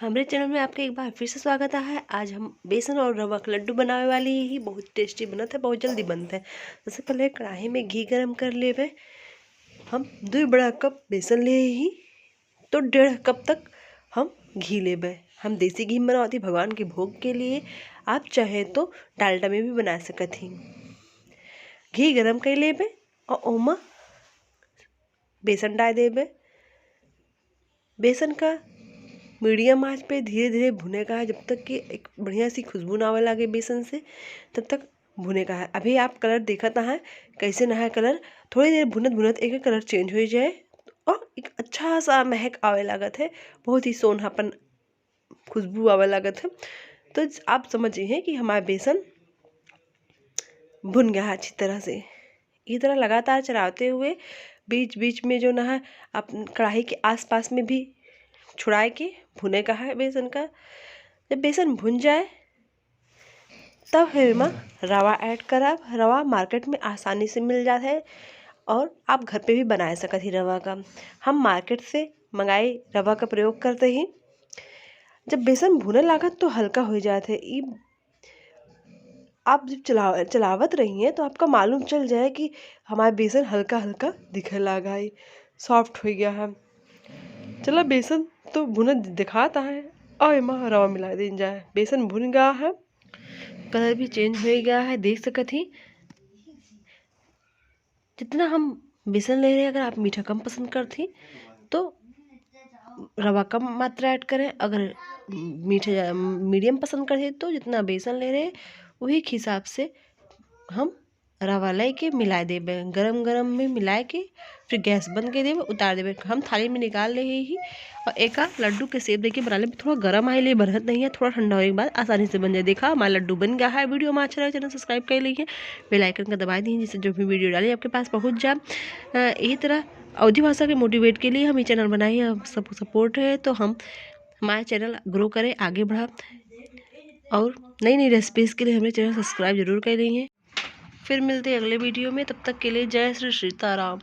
हमारे चैनल में आपका एक बार फिर से स्वागत है। आज हम बेसन और रवा का लड्डू बनाने वाले ही बहुत टेस्टी बनता है, बहुत जल्दी बनता है। सबसे पहले कढ़ाई में घी गरम कर लेवे। हम 2 बड़ा कप बेसन ले ही तो 1.5 कप तक हम घी लेवे। हम देसी घी बनाती भगवान के भोग के लिए, आप चाहे तो डालडा में भी बना सकत ही। घी गरम कर लेवे और ओमा बेसन डाल देवे। बेसन का मीडियम आंच पे धीरे धीरे भुने का है जब तक कि एक बढ़िया सी खुशबू ना आवे लगे बेसन से, तब तक भुने का है। अभी आप कलर देखता है कैसे ना है कलर, थोड़ी देर भुनत भुनत एक कलर चेंज हो जाए और एक अच्छा सा महक आवे लागत है, बहुत ही सोनापन खुशबू आवे लागत है। तो आप समझिए कि हमारा बेसन भुन गया है अच्छी तरह से। इस तरह लगातार चलाते हुए बीच बीच में जो ना है आप कढ़ाई के आसपास में भी छुड़ाए के भुने का है बेसन का। जब बेसन भुन जाए तब है में रवा ऐड करब। रवा मार्केट में आसानी से मिल जाता है और आप घर पे भी बना सकते ही रवा का। हम मार्केट से मंगाई रवा का प्रयोग करते ही। जब बेसन भुने लागत तो हल्का हो जाता है। आप जब चलावत रही हैं तो आपका मालूम चल जाए कि हमारा बेसन हल्का हल्का दिखे लगा है, सॉफ्ट हो गया है। चलो बेसन तो भुना दिखाता है और एमा रवा मिला दें जाए। बेसन भुन गया है, कलर भी चेंज हो गया है, देख सकत ही। जितना हम बेसन ले रहे हैं, अगर आप मीठा कम पसंद करती तो रवा कम मात्रा ऐड करें। अगर मीठा मीडियम पसंद करते तो जितना बेसन ले रहे हैं वही के हिसाब से हम रवा ले के मिला देवे। गरम गरम में मिला के फिर गैस बंद कर देवे, उतार देवे। हम थाली में निकाल ले ही और एक लड्डू के सेब देके बना ले। थोड़ा गरम आए ले बढ़त नहीं है, थोड़ा ठंडा होने के बाद आसानी से बन जाए। देखा हमारा लड्डू बन गया है। वीडियो में अच्छा लगे चैनल सब्सक्राइब कर लीजिए, बेल आइकन का दबा दीजिए जिससे जो भी वीडियो डाले आपके पास पहुँच जाए। यही तरह अवधी भाषा के मोटिवेट के लिए हम ये चैनल बनाए हैं, सबको सपोर्ट है तो हम हमारा चैनल ग्रो करें, आगे बढ़ा। और नई नई रेसिपीज़ के लिए हमें चैनल सब्सक्राइब जरूर कर लीजिए। फिर मिलते हैं अगले वीडियो में, तब तक के लिए जय श्री सीताराम।